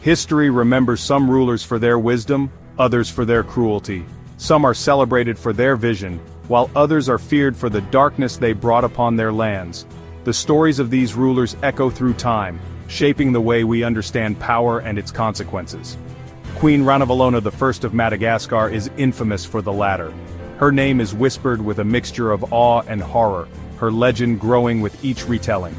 History remembers some rulers for their wisdom, others for their cruelty. Some are celebrated for their vision, while others are feared for the darkness they brought upon their lands. The stories of these rulers echo through time, shaping the way we understand power and its consequences. Queen Ranavalona I of Madagascar is infamous for the latter. Her name is whispered with a mixture of awe and horror, her legend growing with each retelling.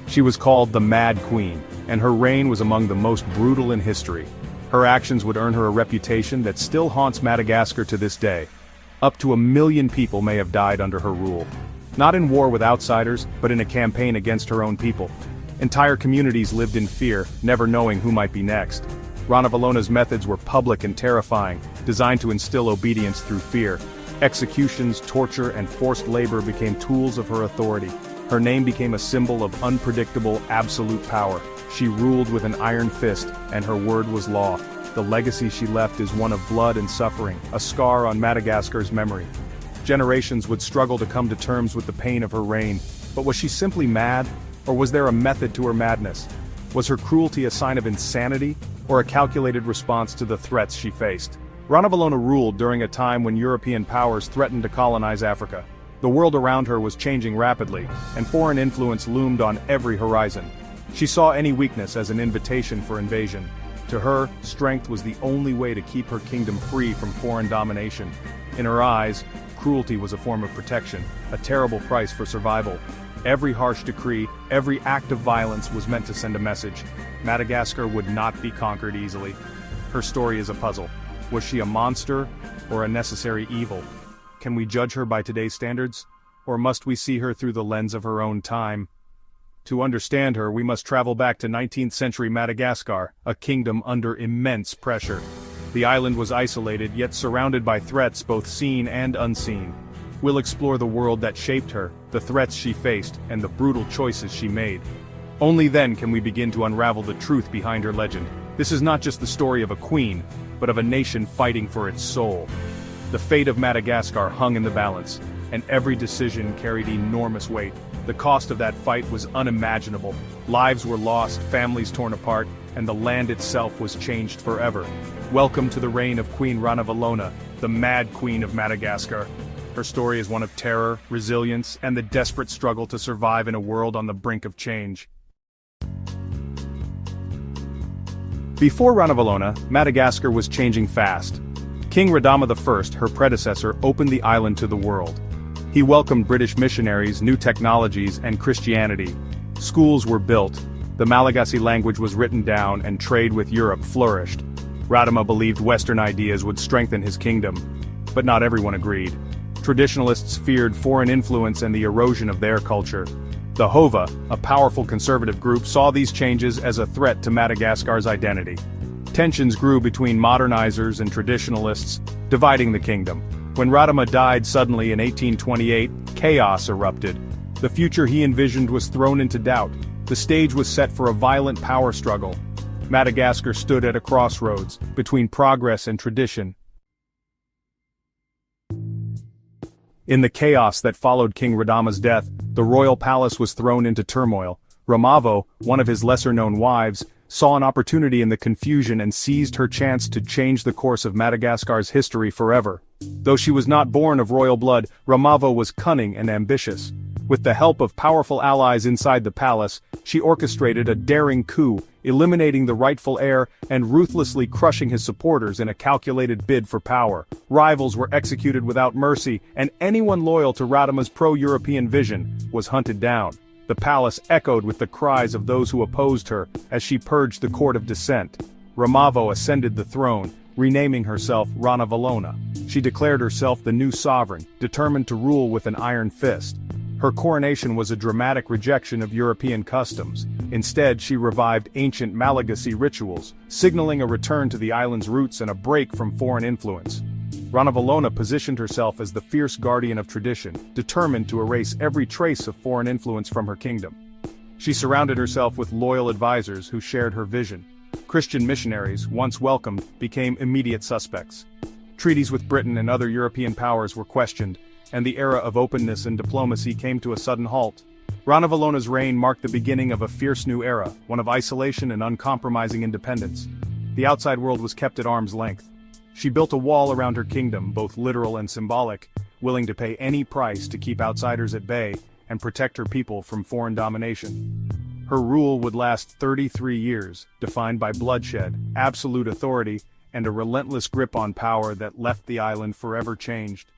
She was called the Mad Queen, and her reign was among the most brutal in history. Her actions would earn her a reputation that still haunts Madagascar to this day. Up to 1 million people may have died under her rule. Not in war with outsiders, but in a campaign against her own people. Entire communities lived in fear, never knowing who might be next. Ranavalona's methods were public and terrifying, designed to instill obedience through fear. Executions, torture, and forced labor became tools of her authority. Her name became a symbol of unpredictable, absolute power. She ruled with an iron fist, and her word was law. The legacy she left is one of blood and suffering, a scar on Madagascar's memory. Generations would struggle to come to terms with the pain of her reign, but was she simply mad, or was there a method to her madness? Was her cruelty a sign of insanity, or a calculated response to the threats she faced? Ranavalona ruled during a time when European powers threatened to colonize Africa. The world around her was changing rapidly, and foreign influence loomed on every horizon. She saw any weakness as an invitation for invasion. To her, strength was the only way to keep her kingdom free from foreign domination. In her eyes, cruelty was a form of protection, a terrible price for survival. Every harsh decree, every act of violence was meant to send a message. Madagascar would not be conquered easily. Her story is a puzzle. Was she a monster, or a necessary evil? Can we judge her by today's standards, or must we see her through the lens of her own time? To understand her, we must travel back to 19th century Madagascar, a kingdom under immense pressure. The island was isolated, yet surrounded by threats both seen and unseen. We'll explore the world that shaped her, the threats she faced, and the brutal choices she made. Only then can we begin to unravel the truth behind her legend. This is not just the story of a queen, but of a nation fighting for its soul. The fate of Madagascar hung in the balance, and every decision carried enormous weight. The cost of that fight was unimaginable. Lives were lost, families torn apart, and the land itself was changed forever. Welcome to the reign of Queen Ranavalona, the Mad Queen of Madagascar. Her story is one of terror, resilience, and the desperate struggle to survive in a world on the brink of change. Before Ranavalona, Madagascar was changing fast. King Radama I, her predecessor, opened the island to the world. He welcomed British missionaries, new technologies, and Christianity. Schools were built, the Malagasy language was written down, and trade with Europe flourished. Radama believed Western ideas would strengthen his kingdom, but not everyone agreed. Traditionalists feared foreign influence and the erosion of their culture. The Hova, a powerful conservative group, saw these changes as a threat to Madagascar's identity. Tensions grew between modernizers and traditionalists, dividing the kingdom. When Radama died suddenly in 1828, chaos erupted. The future he envisioned was thrown into doubt. The stage was set for a violent power struggle. Madagascar stood at a crossroads, between progress and tradition. In the chaos that followed King Radama's death, the royal palace was thrown into turmoil. Ramavo, one of his lesser-known wives, saw an opportunity in the confusion and seized her chance to change the course of Madagascar's history forever. Though she was not born of royal blood, Ramavo was cunning and ambitious. With the help of powerful allies inside the palace, she orchestrated a daring coup, eliminating the rightful heir and ruthlessly crushing his supporters in a calculated bid for power. Rivals were executed without mercy, and anyone loyal to Radama's pro-European vision was hunted down. The palace echoed with the cries of those who opposed her as she purged the court of dissent. Ramavo ascended the throne, renaming herself Ranavalona. She declared herself the new sovereign, determined to rule with an iron fist. Her coronation was a dramatic rejection of European customs. Instead, she revived ancient Malagasy rituals, signaling a return to the island's roots and a break from foreign influence. Ranavalona positioned herself as the fierce guardian of tradition, determined to erase every trace of foreign influence from her kingdom. She surrounded herself with loyal advisors who shared her vision. Christian missionaries, once welcomed, became immediate suspects. Treaties with Britain and other European powers were questioned, and the era of openness and diplomacy came to a sudden halt. Ranavalona's reign marked the beginning of a fierce new era, one of isolation and uncompromising independence. The outside world was kept at arm's length. She built a wall around her kingdom, both literal and symbolic, willing to pay any price to keep outsiders at bay and protect her people from foreign domination. Her rule would last 33 years, defined by bloodshed, absolute authority, and a relentless grip on power that left the island forever changed.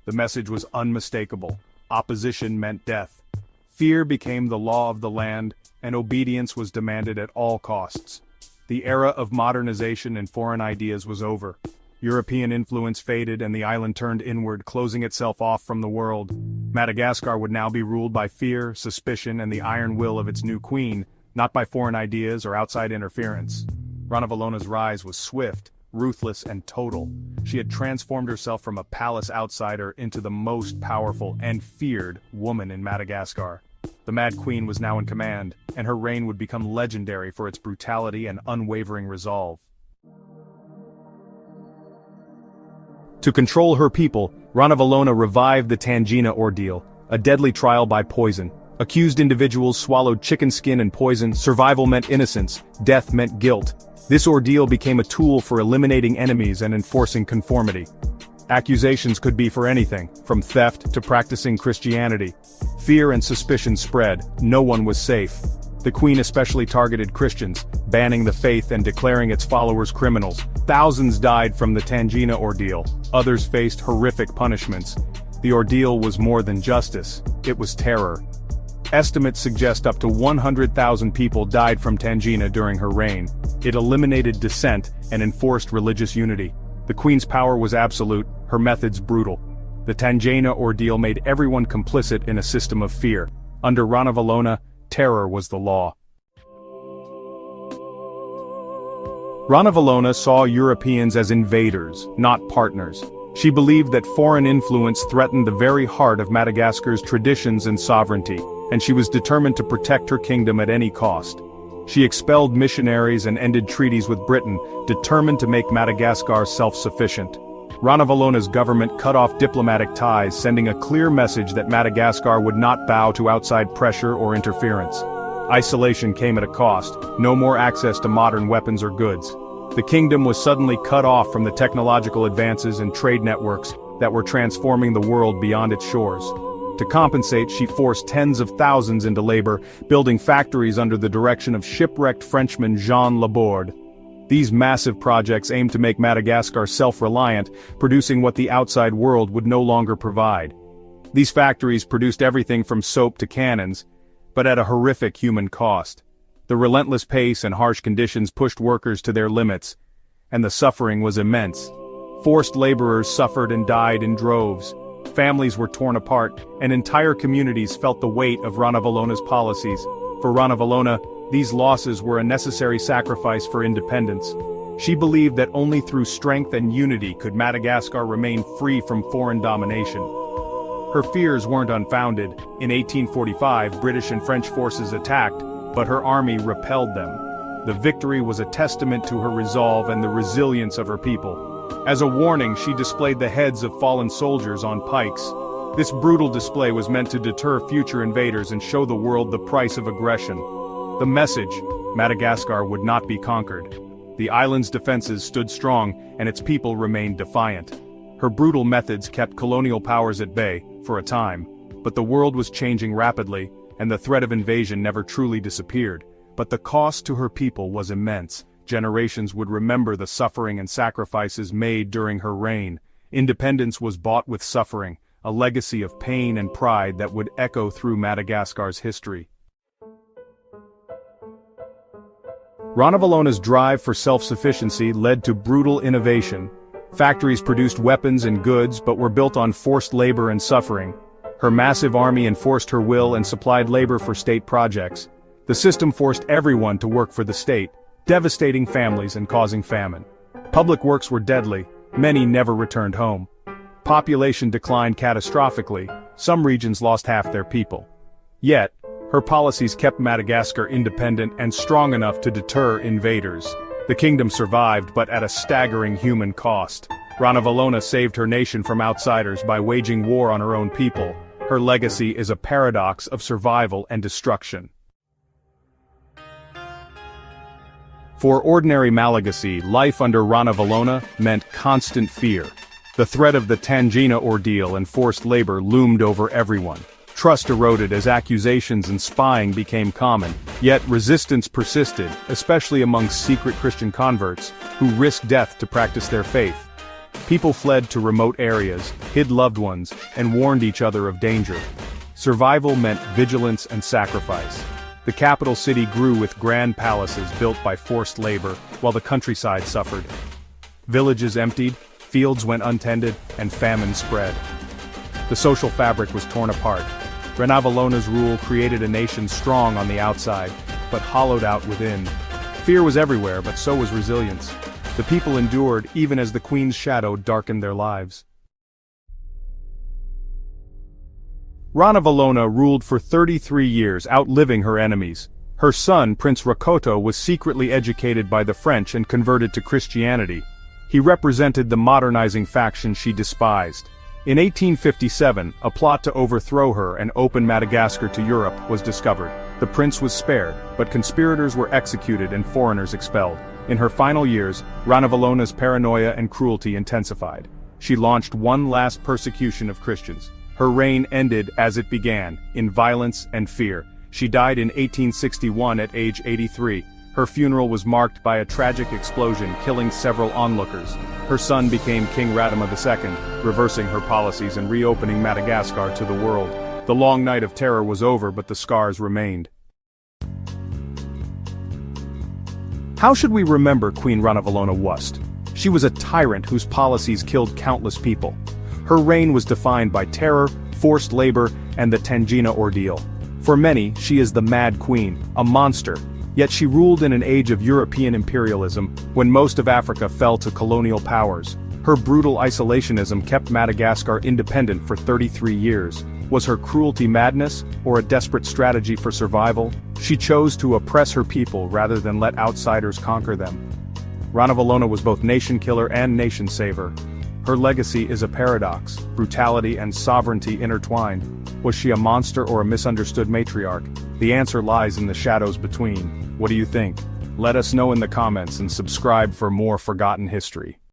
The message was unmistakable. Opposition meant death. Fear became the law of the land, and obedience was demanded at all costs. The era of modernization and foreign ideas was over. European influence faded and the island turned inward, closing itself off from the world. Madagascar would now be ruled by fear, suspicion, and the iron will of its new queen, not by foreign ideas or outside interference. Ranavalona's rise was swift, ruthless, and total. She had transformed herself from a palace outsider into the most powerful and feared woman in Madagascar. The Mad Queen was now in command, and her reign would become legendary for its brutality and unwavering resolve. To control her people, Ranavalona revived the Tangina ordeal, a deadly trial by poison. Accused individuals swallowed chicken skin and poison. Survival meant innocence, death meant guilt. This ordeal became a tool for eliminating enemies and enforcing conformity. Accusations could be for anything, from theft to practicing Christianity. Fear and suspicion spread. No one was safe. The Queen especially targeted Christians, banning the faith and declaring its followers criminals. Thousands died from the Tangina ordeal. Others faced horrific punishments. The ordeal was more than justice, it was terror. Estimates suggest up to 100,000 people died from Tangina during her reign. It eliminated dissent and enforced religious unity. The Queen's power was absolute, her methods brutal. The Tangina ordeal made everyone complicit in a system of fear. Under Ranavalona, terror was the law. Ranavalona saw Europeans as invaders, not partners. She believed that foreign influence threatened the very heart of Madagascar's traditions and sovereignty, and she was determined to protect her kingdom at any cost. She expelled missionaries and ended treaties with Britain, determined to make Madagascar self-sufficient. Ranavalona's government cut off diplomatic ties, sending a clear message that Madagascar would not bow to outside pressure or interference. Isolation came at a cost, no more access to modern weapons or goods. The kingdom was suddenly cut off from the technological advances and trade networks that were transforming the world beyond its shores. To compensate, she forced tens of thousands into labor, building factories under the direction of shipwrecked Frenchman Jean Laborde. These massive projects aimed to make Madagascar self-reliant, producing what the outside world would no longer provide. These factories produced everything from soap to cannons, but at a horrific human cost. The relentless pace and harsh conditions pushed workers to their limits, and the suffering was immense. Forced laborers suffered and died in droves. Families were torn apart, and entire communities felt the weight of Ranavalona's policies. For Ranavalona, these losses were a necessary sacrifice for independence. She believed that only through strength and unity could Madagascar remain free from foreign domination. Her fears weren't unfounded. In 1845, British and French forces attacked, but her army repelled them. The victory was a testament to her resolve and the resilience of her people. As a warning, she displayed the heads of fallen soldiers on pikes. This brutal display was meant to deter future invaders and show the world the price of aggression. The message: Madagascar would not be conquered. The island's defenses stood strong, and its people remained defiant. Her brutal methods kept colonial powers at bay, for a time, but the world was changing rapidly, and the threat of invasion never truly disappeared. But the cost to her people was immense. Generations would remember the suffering and sacrifices made during her reign. Independence was bought with suffering, a legacy of pain and pride that would echo through Madagascar's history. Ranavalona's drive for self-sufficiency led to brutal innovation. Factories produced weapons and goods but were built on forced labor and suffering. Her massive army enforced her will and supplied labor for state projects. The system forced everyone to work for the state, devastating families and causing famine. Public works were deadly, many never returned home. Population declined catastrophically, some regions lost half their people. Yet, her policies kept Madagascar independent and strong enough to deter invaders. The kingdom survived, but at a staggering human cost. Ranavalona saved her nation from outsiders by waging war on her own people. Her legacy is a paradox of survival and destruction. For ordinary Malagasy, life under Ranavalona meant constant fear. The threat of the Tangina ordeal and forced labor loomed over everyone. Trust eroded as accusations and spying became common, yet resistance persisted, especially among secret Christian converts, who risked death to practice their faith. People fled to remote areas, hid loved ones, and warned each other of danger. Survival meant vigilance and sacrifice. The capital city grew with grand palaces built by forced labor, while the countryside suffered. Villages emptied, fields went untended, and famine spread. The social fabric was torn apart. Ranavalona's rule created a nation strong on the outside, but hollowed out within. Fear was everywhere, but so was resilience. The people endured even as the queen's shadow darkened their lives. Ranavalona ruled for 33 years, outliving her enemies. Her son, Prince Rakoto, was secretly educated by the French and converted to Christianity. He represented the modernizing faction she despised. In 1857, a plot to overthrow her and open Madagascar to Europe was discovered. The prince was spared, but conspirators were executed and foreigners expelled. In her final years, Ranavalona's paranoia and cruelty intensified. She launched one last persecution of Christians. Her reign ended as it began, in violence and fear. She died in 1861 at age 83. Her funeral was marked by a tragic explosion, killing several onlookers. Her son became King Radama II, reversing her policies and reopening Madagascar to the world. The long night of terror was over, but the scars remained. How should we remember Queen Ranavalona Wust? She was a tyrant whose policies killed countless people. Her reign was defined by terror, forced labor, and the Tangina ordeal. For many, she is the Mad Queen, a monster. Yet she ruled in an age of European imperialism, when most of Africa fell to colonial powers. Her brutal isolationism kept Madagascar independent for 33 years. Was her cruelty madness, or a desperate strategy for survival? She chose to oppress her people rather than let outsiders conquer them. Ranavalona was both nation-killer and nation-saver. Her legacy is a paradox, brutality and sovereignty intertwined. Was she a monster or a misunderstood matriarch? The answer lies in the shadows between. What do you think? Let us know in the comments and subscribe for more forgotten history.